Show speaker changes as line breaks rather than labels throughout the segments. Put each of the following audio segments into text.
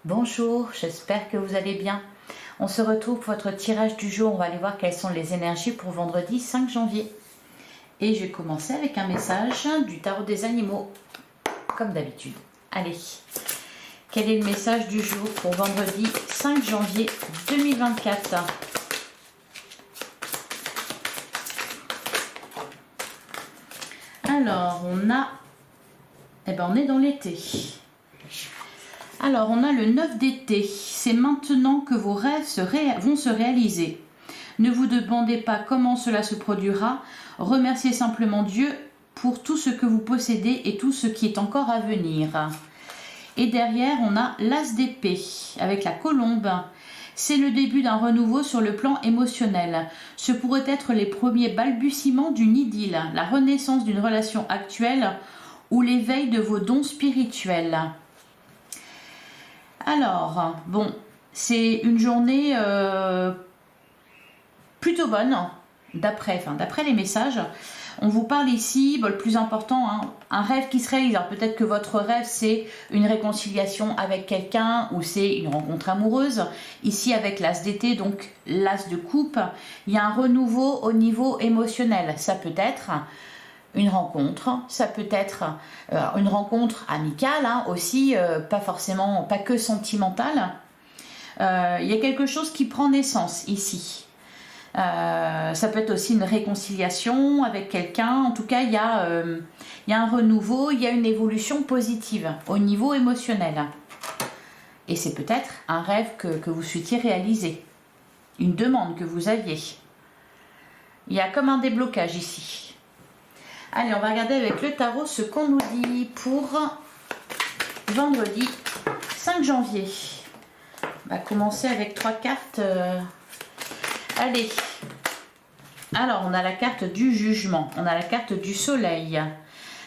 Bonjour, j'espère que vous allez bien. On se retrouve pour votre tirage du jour. On va aller voir quelles sont les énergies pour vendredi 5 janvier. Et je vais commencer avec un message du tarot des animaux, comme d'habitude. Allez, quel est le message du jour pour vendredi 5 janvier 2024 ? Alors, on est dans l'été. Alors, on a le 9 d'été. C'est maintenant que vos rêves vont se réaliser. Ne vous demandez pas comment cela se produira. Remerciez simplement Dieu pour tout ce que vous possédez et tout ce qui est encore à venir. Et derrière, on a l'as d'épée avec la colombe. C'est le début d'un renouveau sur le plan émotionnel. Ce pourrait être les premiers balbutiements d'une idylle, la renaissance d'une relation actuelle ou l'éveil de vos dons spirituels. Alors, bon, c'est une journée plutôt bonne, d'après les messages. On vous parle ici, le plus important, un rêve qui se réalise. Alors peut-être que votre rêve, c'est une réconciliation avec quelqu'un ou c'est une rencontre amoureuse. Ici, avec l'as d'été, donc l'as de coupe, il y a un renouveau au niveau émotionnel. Ça peut être une rencontre, ça peut être une rencontre amicale aussi, pas que sentimentale. Il y a quelque chose qui prend naissance ici. Ça peut être aussi une réconciliation avec quelqu'un. En tout cas, il y a un renouveau, il y a une évolution positive au niveau émotionnel. Et c'est peut-être un rêve que vous souhaitiez réaliser, une demande que vous aviez. Il y a comme un déblocage ici. Allez, on va regarder avec le tarot ce qu'on nous dit pour vendredi 5 janvier. On va commencer avec 3 cartes. Allez. Alors, on a la carte du jugement. On a la carte du soleil.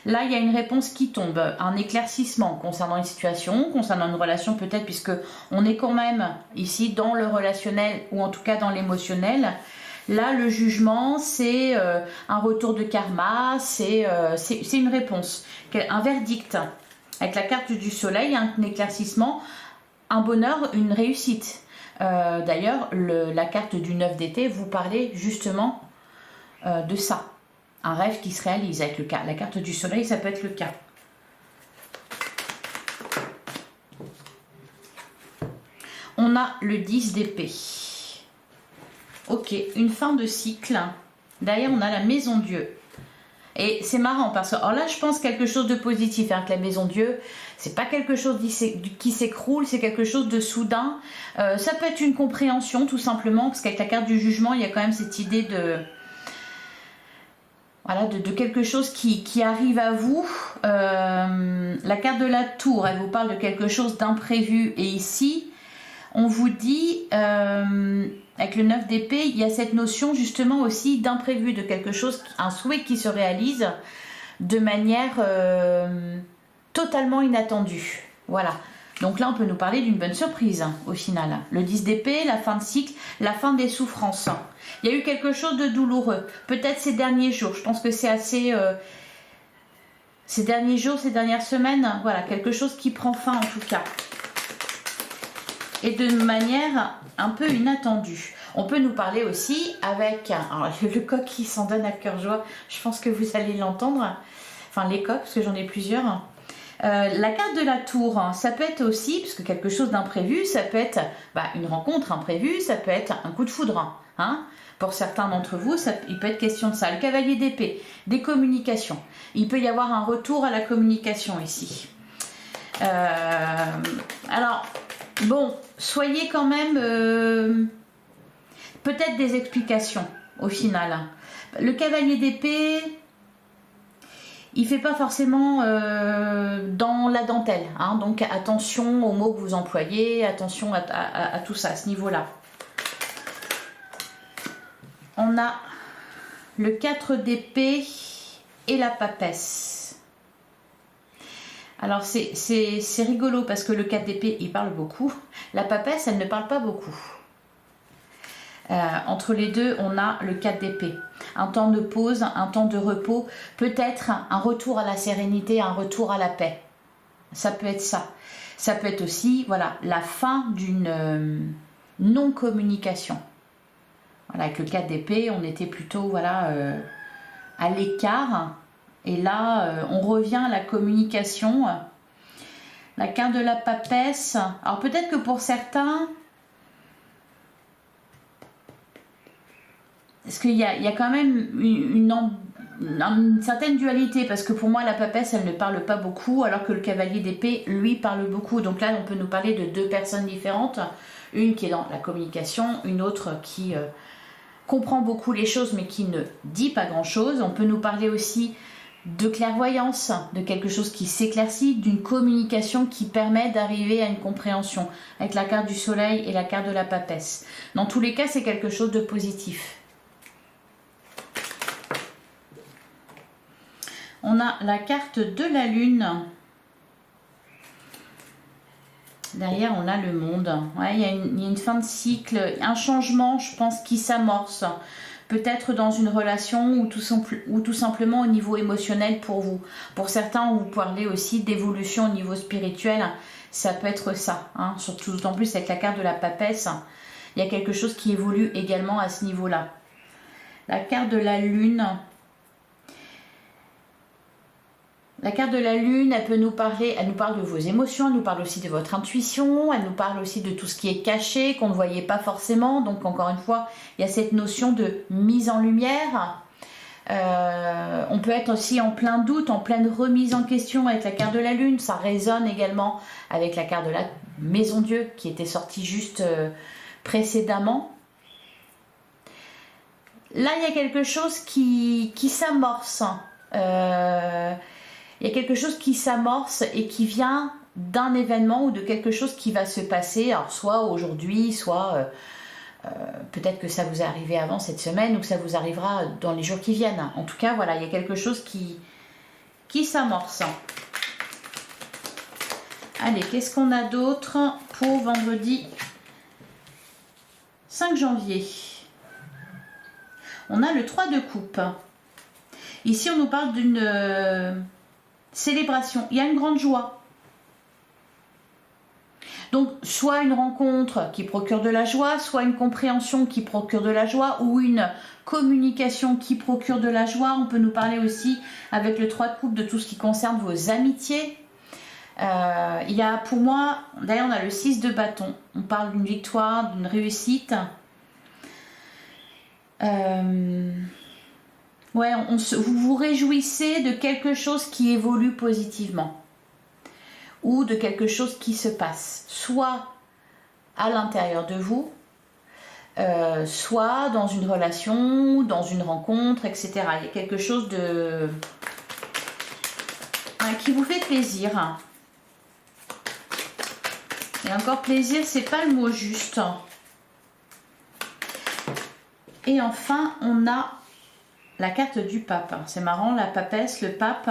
Là, il y a une réponse qui tombe. Un éclaircissement concernant une situation, concernant une relation peut-être, puisque on est quand même ici dans le relationnel ou en tout cas dans l'émotionnel. Là, le jugement, c'est un retour de karma, c'est une réponse, un verdict. Avec la carte du soleil, un éclaircissement, un bonheur, une réussite. D'ailleurs, la carte du 9 d'été, vous parlez justement de ça. Un rêve qui se réalise avec la carte du soleil, ça peut être le cas. On a le 10 d'épée. Ok, une fin de cycle. Derrière, on a la maison Dieu. Et c'est marrant parce que, alors là, je pense quelque chose de positif avec la maison Dieu. C'est pas quelque chose qui s'écroule, c'est quelque chose de soudain. Ça peut être une compréhension, tout simplement, parce qu'avec la carte du jugement, il y a quand même cette idée de quelque chose qui arrive à vous. La carte de la tour, elle vous parle de quelque chose d'imprévu. Et ici, on vous dit, avec le 9 d'épée, il y a cette notion justement aussi d'imprévu, de quelque chose, un souhait qui se réalise de manière totalement inattendue. Voilà. Donc là, on peut nous parler d'une bonne surprise au final. Le 10 d'épée, la fin de cycle, la fin des souffrances. Il y a eu quelque chose de douloureux. Peut-être ces derniers jours. Je pense que c'est assez... ces derniers jours, ces dernières semaines, voilà, quelque chose qui prend fin en tout cas. Et de manière un peu inattendue. On peut nous parler aussi avec le coq qui s'en donne à cœur joie. Je pense que vous allez l'entendre. Enfin, les coqs, parce que j'en ai plusieurs. La carte de la tour, ça peut être aussi, parce que quelque chose d'imprévu, ça peut être une rencontre imprévue, ça peut être un coup de foudre. Pour certains d'entre vous, il peut être question de ça. Le cavalier d'épée, des communications. Il peut y avoir un retour à la communication ici. Alors, bon, soyez quand même peut-être des explications au final. Le cavalier d'épée, il fait pas forcément dans la dentelle, donc attention aux mots que vous employez, attention à tout ça, à ce niveau-là. On a le 4 d'épée et la papesse. Alors c'est rigolo parce que le 4 d'épée, il parle beaucoup. La papesse, elle ne parle pas beaucoup. Entre les deux, on a le 4 d'épée. Un temps de pause, un temps de repos, peut-être un retour à la sérénité, un retour à la paix. Ça peut être ça. Ça peut être aussi, voilà, la fin d'une non-communication. Voilà, avec le 4 d'épée, on était plutôt, voilà, à l'écart. Et là, on revient à la communication. La carte de la papesse. Alors peut-être que pour certains, parce qu'il y a quand même une certaine dualité, parce que pour moi la papesse elle ne parle pas beaucoup, alors que le cavalier d'épée lui parle beaucoup. Donc là on peut nous parler de deux personnes différentes, une qui est dans la communication, une autre qui comprend beaucoup les choses mais qui ne dit pas grand chose. On peut nous parler aussi de clairvoyance, de quelque chose qui s'éclaircit, d'une communication qui permet d'arriver à une compréhension, avec la carte du soleil et la carte de la papesse. Dans tous les cas c'est quelque chose de positif. On a la carte de la lune. Derrière, on a le monde. Ouais, il y a une fin de cycle, un changement, je pense, qui s'amorce. Peut-être dans une relation ou tout simplement au niveau émotionnel pour vous. Pour certains, vous parlez aussi d'évolution au niveau spirituel. Ça peut être ça. Hein, surtout d'autant plus avec la carte de la papesse. Il y a quelque chose qui évolue également à ce niveau-là. La carte de la lune. La carte de la lune, elle peut nous parler, elle nous parle de vos émotions, elle nous parle aussi de votre intuition, elle nous parle aussi de tout ce qui est caché, qu'on ne voyait pas forcément. Donc encore une fois, il y a cette notion de mise en lumière. On peut être aussi en plein doute, en pleine remise en question avec la carte de la lune. Ça résonne également avec la carte de la maison Dieu qui était sortie juste précédemment. Là, il y a quelque chose qui s'amorce. Il y a quelque chose qui s'amorce et qui vient d'un événement ou de quelque chose qui va se passer, alors soit aujourd'hui, soit peut-être que ça vous est arrivé avant cette semaine ou que ça vous arrivera dans les jours qui viennent. En tout cas, voilà, il y a quelque chose qui s'amorce. Allez, qu'est-ce qu'on a d'autre pour vendredi 5 janvier? On a le 3 de coupe. Ici, on nous parle d'une célébration. Il y a une grande joie. Donc, soit une rencontre qui procure de la joie, soit une compréhension qui procure de la joie, ou une communication qui procure de la joie. On peut nous parler aussi, avec le 3 de coupe, de tout ce qui concerne vos amitiés. Il y a pour moi, d'ailleurs on a le 6 de bâton. On parle d'une victoire, d'une réussite. Ouais, vous vous réjouissez de quelque chose qui évolue positivement ou de quelque chose qui se passe, soit à l'intérieur de vous, soit dans une relation, dans une rencontre, etc. Il y a quelque chose de qui vous fait plaisir. Et encore plaisir, c'est pas le mot juste. Et enfin, on a la carte du pape. C'est marrant, la papesse, le pape.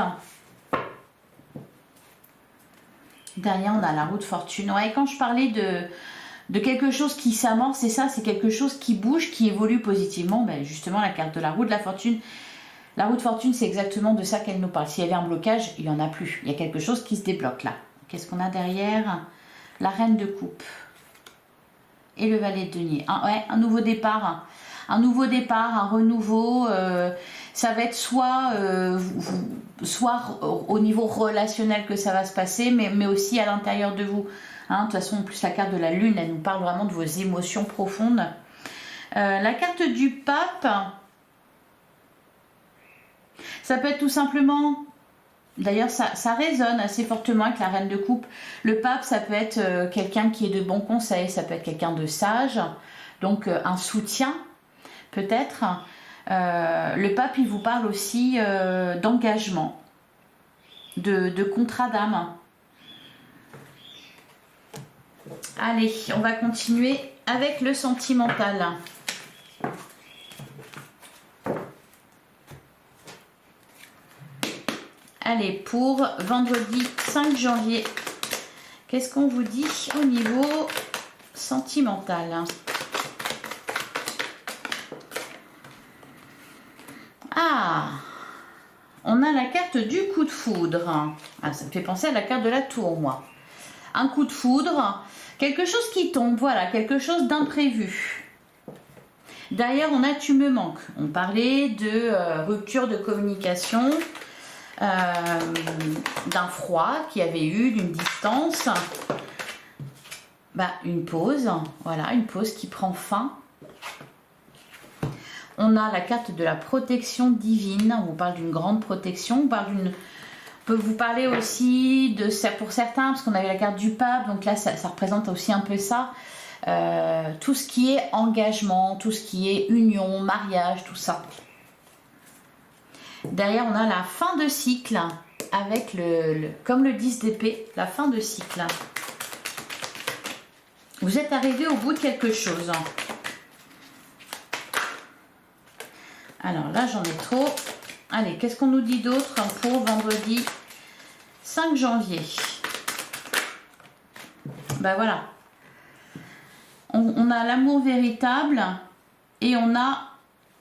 Derrière, on a la roue de fortune. Ouais, quand je parlais de quelque chose qui s'amorce, c'est ça, c'est quelque chose qui bouge, qui évolue positivement. Ben justement, la carte de la roue de la fortune. La roue de fortune, c'est exactement de ça qu'elle nous parle. S'il y avait un blocage, il n'y en a plus. Il y a quelque chose qui se débloque là. Qu'est-ce qu'on a derrière? La reine de coupe. Et le valet de denier. Un nouveau départ. Un nouveau départ, un renouveau. Ça va être soit au niveau relationnel que ça va se passer, mais aussi à l'intérieur de vous. Hein, de toute façon, en plus, la carte de la lune, elle nous parle vraiment de vos émotions profondes. La carte du pape, ça peut être tout simplement... D'ailleurs, ça résonne assez fortement avec la reine de coupe. Le pape, ça peut être quelqu'un qui est de bons conseils, ça peut être quelqu'un de sage, donc un soutien, peut-être. Le pape, il vous parle aussi d'engagement, de contrat d'âme. Allez, on va continuer avec le sentimental. Allez, pour vendredi 5 janvier, qu'est-ce qu'on vous dit au niveau sentimental? Ah, on a la carte du coup de foudre. Ah, ça me fait penser à la carte de la tour, moi. un coup de foudre, quelque chose qui tombe, voilà, quelque chose d'imprévu. Derrière, on a tu me manques. On parlait de rupture de communication, d'un froid qu'il y avait eu, d'une distance. Bah, une pause, voilà, une pause qui prend fin. On a la carte de la protection divine. On vous parle d'une grande protection. On peut vous parler aussi de ça pour certains, parce qu'on avait la carte du pape, donc là ça représente aussi un peu ça. Tout ce qui est engagement, tout ce qui est union, mariage, tout ça. Derrière, on a la fin de cycle avec comme le 10 d'épée, la fin de cycle. Vous êtes arrivé au bout de quelque chose. Alors là, j'en ai trop. Allez, qu'est-ce qu'on nous dit d'autre pour vendredi 5 janvier? Ben voilà. On a l'amour véritable et on a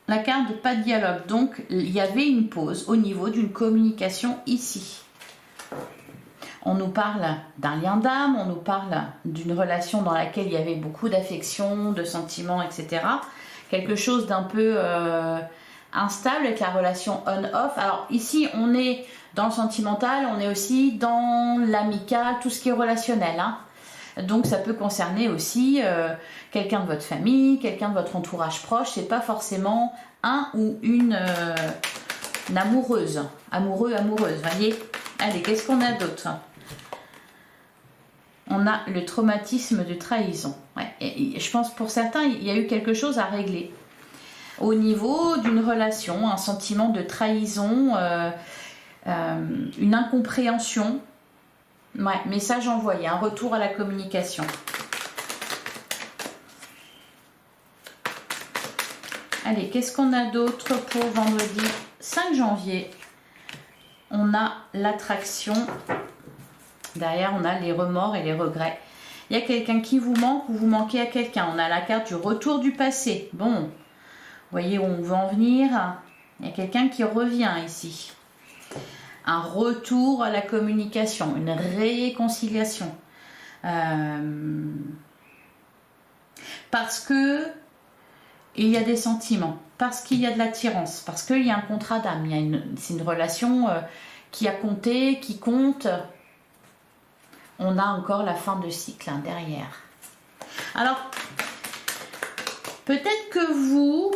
la carte de pas de dialogue. Donc, il y avait une pause au niveau d'une communication ici. On nous parle d'un lien d'âme, on nous parle d'une relation dans laquelle il y avait beaucoup d'affection, de sentiments, etc. Quelque chose d'un peu instable avec la relation on-off. Alors ici, on est dans le sentimental, on est aussi dans l'amical, tout ce qui est relationnel. Hein. Donc ça peut concerner aussi quelqu'un de votre famille, quelqu'un de votre entourage proche. C'est pas forcément un ou une amoureuse, amoureuse, voyez. Allez, qu'est-ce qu'on a d'autre? On a le traumatisme de trahison. Ouais. Et je pense pour certains, il y a eu quelque chose à régler. Au niveau d'une relation, un sentiment de trahison, une incompréhension. Ouais, message envoyé, un retour à la communication. Allez, qu'est-ce qu'on a d'autre pour vendredi 5 janvier? On a l'attraction. Derrière, on a les remords et les regrets. Il y a quelqu'un qui vous manque ou vous manquez à quelqu'un. On a la carte du retour du passé. Bon, vous voyez où on veut en venir. Il y a quelqu'un qui revient ici. Un retour à la communication, une réconciliation. Parce que il y a des sentiments, parce qu'il y a de l'attirance, parce qu'il y a un contrat d'âme. C'est une relation qui a compté, qui compte. On a encore la fin de cycle derrière. Alors, peut-être que vous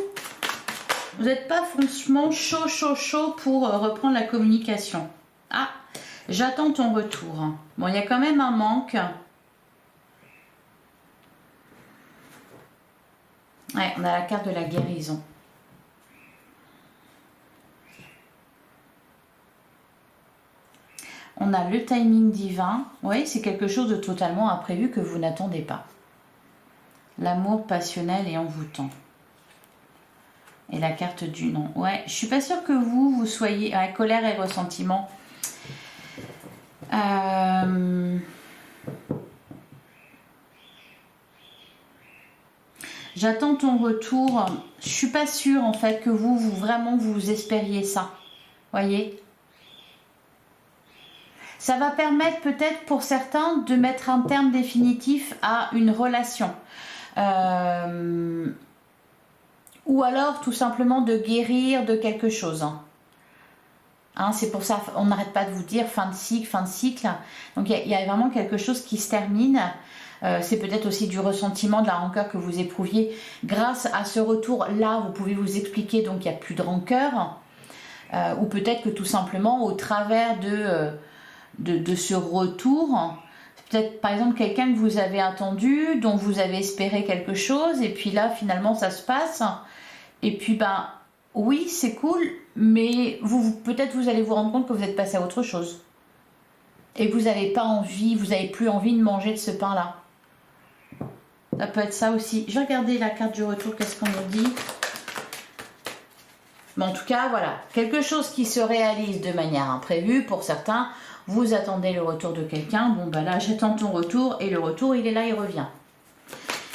n'êtes pas franchement chaud pour reprendre la communication. Ah, j'attends ton retour. Bon, il y a quand même un manque. Ouais, on a la carte de la guérison. On a le timing divin. Oui, c'est quelque chose de totalement imprévu que vous n'attendez pas. L'amour passionnel et envoûtant. Et la carte du non. Ouais, je suis pas sûre que vous soyez à colère et ressentiment. J'attends ton retour. Je suis pas sûre en fait que vous espériez ça. Voyez ? Ça va permettre peut-être pour certains de mettre un terme définitif à une relation. Ou alors tout simplement de guérir de quelque chose. Hein, c'est pour ça on n'arrête pas de vous dire fin de cycle. Donc il y a vraiment quelque chose qui se termine. C'est peut-être aussi du ressentiment, de la rancœur que vous éprouviez. Grâce à ce retour-là, vous pouvez vous expliquer, donc il n'y a plus de rancœur. Ou peut-être que tout simplement, au travers de ce retour, peut-être par exemple quelqu'un que vous avez attendu, dont vous avez espéré quelque chose, et puis là finalement ça se passe. Et puis ben oui, c'est cool, mais peut-être vous allez vous rendre compte que vous êtes passé à autre chose. Et que vous n'avez pas envie, vous n'avez plus envie de manger de ce pain-là. Ça peut être ça aussi. Je vais regarder la carte du retour, qu'est-ce qu'on nous dit. Mais en tout cas, voilà, quelque chose qui se réalise de manière imprévue. Pour certains, vous attendez le retour de quelqu'un. Bon, bah là, j'attends ton retour. Et le retour, il est là, il revient.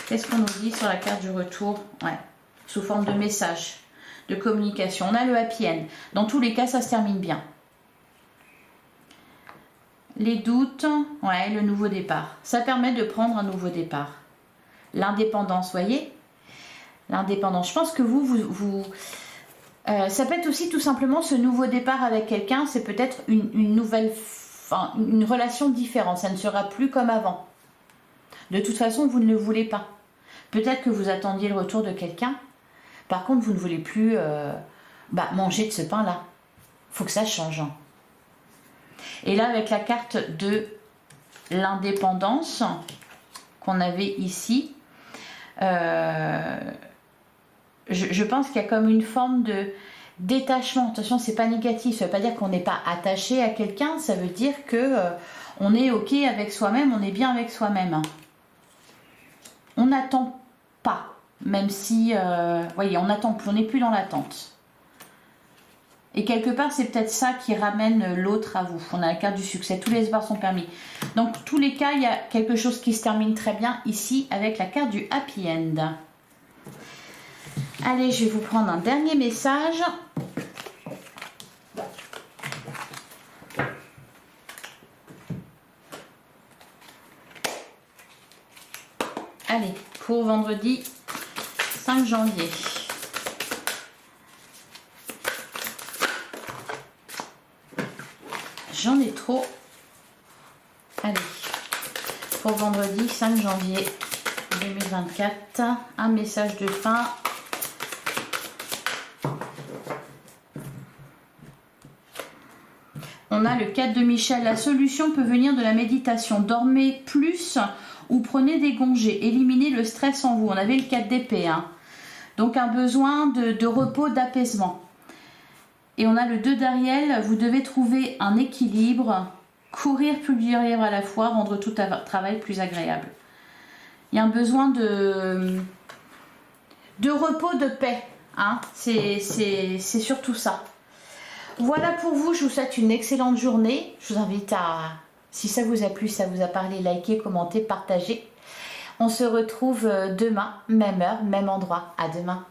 Qu'est-ce qu'on nous dit sur la carte du retour? Ouais, sous forme de message, de communication. On a le happy end. Dans tous les cas, ça se termine bien. les doutes, ouais, le nouveau départ. Ça permet de prendre un nouveau départ. L'indépendance, voyez? L'indépendance. Je pense que ça peut être aussi tout simplement ce nouveau départ avec quelqu'un, c'est peut-être une nouvelle, enfin, une relation différente. Ça ne sera plus comme avant. De toute façon, vous ne le voulez pas. Peut-être que vous attendiez le retour de quelqu'un. Par contre, vous ne voulez plus manger de ce pain-là. Il faut que ça change. Et là, avec la carte de l'indépendance qu'on avait ici, je pense qu'il y a comme une forme de détachement. Attention, c'est pas négatif. Ça veut pas dire qu'on n'est pas attaché à quelqu'un. Ça veut dire que on est ok avec soi-même, on est bien avec soi-même. On n'attend pas, même si, voyez, on n'attend plus, on n'est plus dans l'attente. Et quelque part, c'est peut-être ça qui ramène l'autre à vous. On a la carte du succès, tous les espoirs sont permis. Donc, tous les cas, il y a quelque chose qui se termine très bien ici avec la carte du happy end. Allez, je vais vous prendre un dernier message. Allez, pour vendredi 5 janvier. J'en ai trop. Allez, pour vendredi 5 janvier 2024, un message de fin. On a le 4 de Michel. La solution peut venir de la méditation. Dormez plus ou prenez des congés. Éliminez le stress en vous. On avait le 4 d'épée. Hein. Donc un besoin de repos, d'apaisement. Et on a le 2 d'Ariel. Vous devez trouver un équilibre. Courir plusieurs livres à la fois. Rendre tout travail plus agréable. Il y a un besoin de repos, de paix. Hein. C'est surtout ça. Voilà pour vous, je vous souhaite une excellente journée. Je vous invite à, si ça vous a plu, ça vous a parlé, liker, commenter, partager. On se retrouve demain, même heure, même endroit. À demain.